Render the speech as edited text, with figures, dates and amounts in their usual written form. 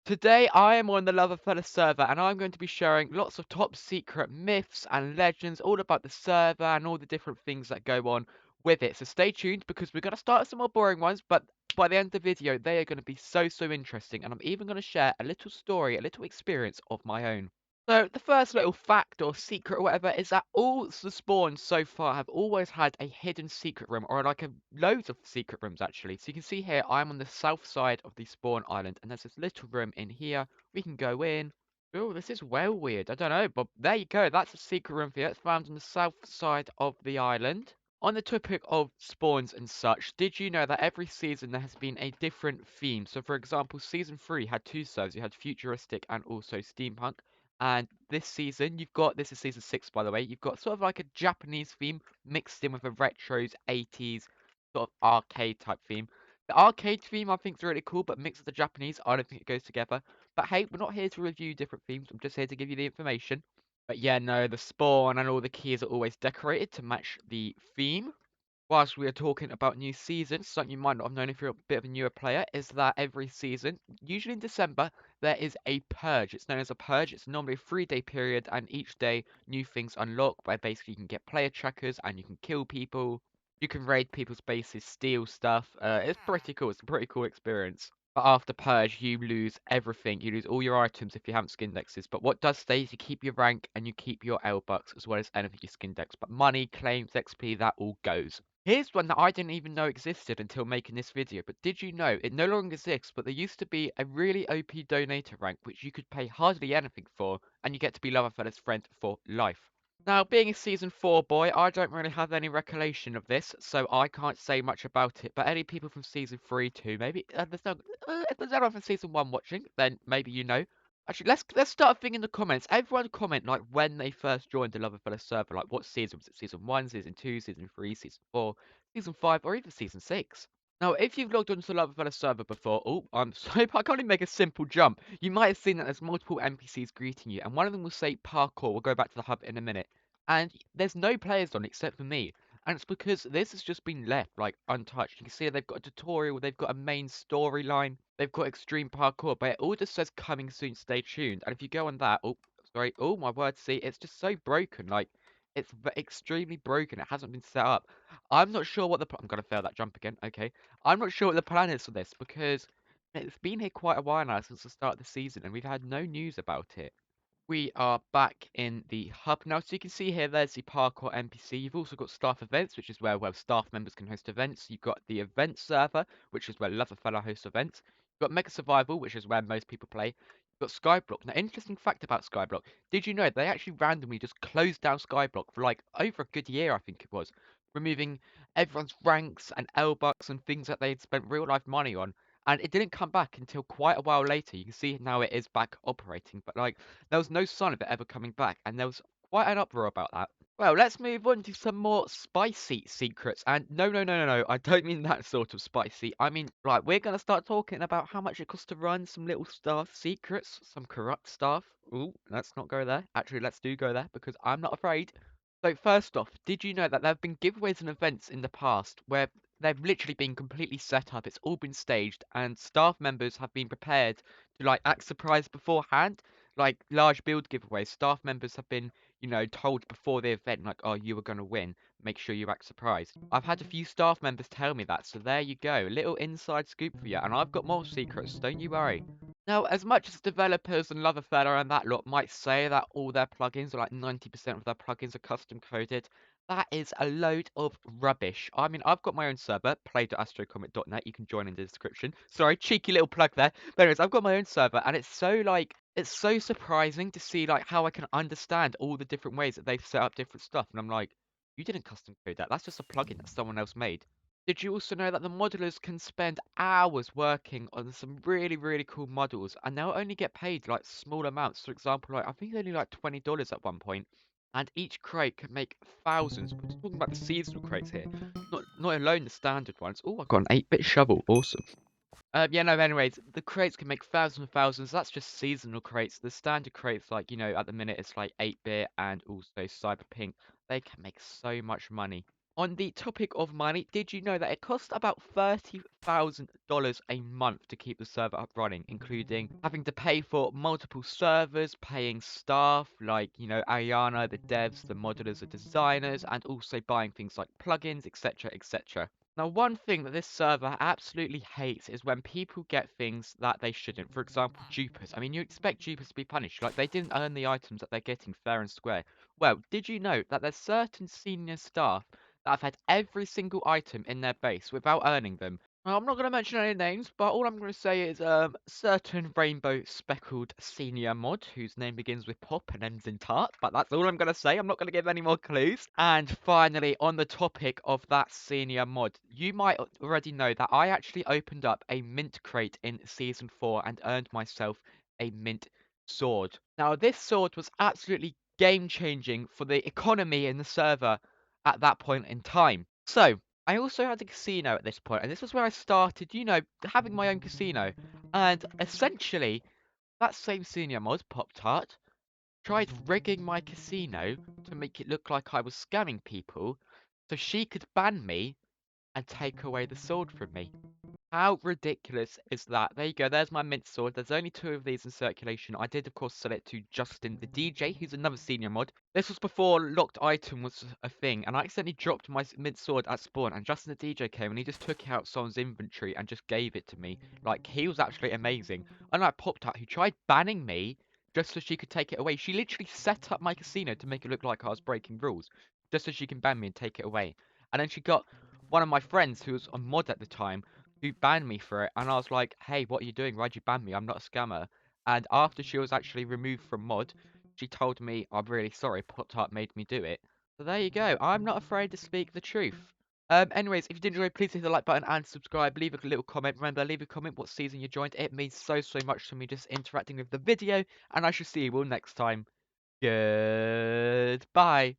Today I am on the Loverfella server and I'm going to be sharing lots of top secret myths and legends all about the server and all the different things that go on with it. So stay tuned because we're going to start with some more boring ones, but by the end of the video they are going to be so interesting, and I'm even going to share a little story, a little experience of my own. So the first little fact or secret or whatever is that all the spawns so far have always had a hidden secret room, or like loads of secret rooms actually. So you can see here I'm on the south side of the spawn island and there's this little room in here. We can go in. Oh, this is well weird. I don't know, but there you go. That's a secret room for you. It's found on the south side of the island. On the topic of spawns and such, did you know that every season there has been a different theme? So for example, season 3 had two servers. You had futuristic and also steampunk. And this season, this is season 6, by the way, you've got sort of like a Japanese theme mixed in with a retros, 80s, sort of arcade type theme. The arcade theme I think is really cool, but mixed with the Japanese, I don't think it goes together. But hey, we're not here to review different themes, I'm just here to give you the information. But yeah, no, the spawn and all the keys are always decorated to match the theme. Whilst we are talking about new seasons, something you might not have known if you're a bit of a newer player is that every season, usually in December, there is a purge. It's known as a purge. It's normally a 3-day period, and each day new things unlock where basically you can get player trackers and you can kill people. You can raid people's bases, steal stuff. It's pretty cool. It's a pretty cool experience. But after purge, you lose everything. You lose all your items if you haven't skin dexes. But what does stay is you keep your rank and you keep your L bucks as well as anything you skin dex. But money, claims, XP, that all goes. Here's one that I didn't even know existed until making this video, but did you know it no longer exists, but there used to be a really OP donator rank which you could pay hardly anything for, and you get to be Loverfella's friend for life. Now, being a season 4 boy, I don't really have any recollection of this, so I can't say much about it, but any people from season 3 too, maybe, if there's anyone from season 1 watching, then maybe you know. Actually, let's start a thing in the comments. Everyone comment like when they first joined the Loverfella server, like what season was it? Season 1, season 2, season 3, season 4, season 5, or even season 6. Now, if you've logged onto the Loverfella server before, oh, I'm sorry, I can't even make a simple jump. You might have seen that there's multiple NPCs greeting you, and one of them will say parkour. We'll go back to the hub in a minute. And there's no players on except for me. And it's because this has just been left, like, untouched. You can see they've got a tutorial, they've got a main storyline, they've got extreme parkour, but it all just says coming soon, stay tuned. And if you go on that, oh, sorry, oh, my word, see, it's just so broken, like, it's extremely broken, it hasn't been set up. I'm not sure what I'm gonna fail that jump again, okay. I'm not sure what the plan is for this, because it's been here quite a while now since the start of the season, and we've had no news about it. We are back in the hub now, so you can see here there's the parkour NPC. You've also got staff events, which is where staff members can host events. You've got the event server, which is where Loverfella hosts events. You've got Mega Survival, which is where most people play. You've got Skyblock. Now, interesting fact about Skyblock. Did you know they actually randomly just closed down Skyblock for like over a good year, I think it was, removing everyone's ranks and L-Bucks and things that they'd spent real life money on. And it didn't come back until quite a while later. You can see now it is back operating, but like there was no sign of it ever coming back, and there was quite an uproar about that. Well, let's move on to some more spicy secrets. And no, I don't mean that sort of spicy. I mean, right, we're going to start talking about how much it costs to run some little staff secrets, some corrupt stuff. Ooh, let's not go there. Actually, let's do go there because I'm not afraid. So first off, did you know that there have been giveaways and events in the past where they've literally been completely set up, it's all been staged, and staff members have been prepared to like act surprised beforehand? Like large build giveaways, staff members have been, told before the event, like, oh, you were going to win. Make sure you act surprised. I've had a few staff members tell me that, so there you go. A little inside scoop for you, and I've got more secrets, don't you worry. Now, as much as developers and Loverfella and that lot might say that all their plugins, or like 90% of their plugins, are custom coded, that is a load of rubbish. I mean, I've got my own server, play.astrocomet.net. You can join in the description. Sorry, cheeky little plug there. But anyways, I've got my own server, and it's so surprising to see like how I can understand all the different ways that they've set up different stuff. And I'm like, you didn't custom code that. That's just a plugin that someone else made. Did you also know that the modelers can spend hours working on some really cool models, and they'll only get paid like small amounts? For example, like I think only like $20 at one point, and each crate can make thousands. We're talking about the seasonal crates here, not alone the standard ones. Oh, I got an 8-bit shovel. Awesome. Yeah, no, anyways, the crates can make thousands and thousands. That's just seasonal crates. The standard crates, like, at the minute it's like 8-bit and also Cyberpink. They can make so much money. on the topic of money, did you know that it costs about $30,000 a month to keep the server up running, including having to pay for multiple servers, paying staff like, Ariana, the devs, the modelers, the designers, and also buying things like plugins, etc., etc. Now, one thing that this server absolutely hates is when people get things that they shouldn't. For example, dupers. I mean, you expect dupers to be punished, like they didn't earn the items that they're getting fair and square. Well, did you know that there's certain senior staff that have had every single item in their base without earning them? Now, I'm not going to mention any names, but all I'm going to say is certain rainbow speckled senior mod whose name begins with pop and ends in tart. But that's all I'm going to say. I'm not going to give any more clues. And finally, on the topic of that senior mod, you might already know that I actually opened up a mint crate in season 4 and earned myself a mint sword. Now, this sword was absolutely game changing for the economy in the server at that point in time. So, I also had a casino at this point, and this was where I started, having my own casino. And essentially, that same senior mod, Pop Tart, tried rigging my casino to make it look like I was scamming people so she could ban me and take away the sword from me. How ridiculous is that? There you go, there's my mint sword. There's only 2 of these in circulation. I did, of course, sell it to Justin the DJ, who's another senior mod. This was before locked item was a thing, and I accidentally dropped my mint sword at spawn, and Justin the DJ came and he just took it out someone's inventory and just gave it to me. Like, he was actually amazing. Unlike Pop Tart, who tried banning me just so she could take it away. She literally set up my casino to make it look like I was breaking rules, just so she can ban me and take it away. And then she got one of my friends, who was a mod at the time, who banned me for it, and I was like, "Hey, what are you doing? Why'd you ban me? I'm not a scammer." And after she was actually removed from mod, she told me, "I'm really sorry, Pop Tart made me do it." So there you go. I'm not afraid to speak the truth. Anyways, if you did enjoy, please hit the like button and subscribe. Leave a little comment. Remember, leave a comment what season you joined. It means so, so much to me just interacting with the video, and I shall see you all next time. Goodbye.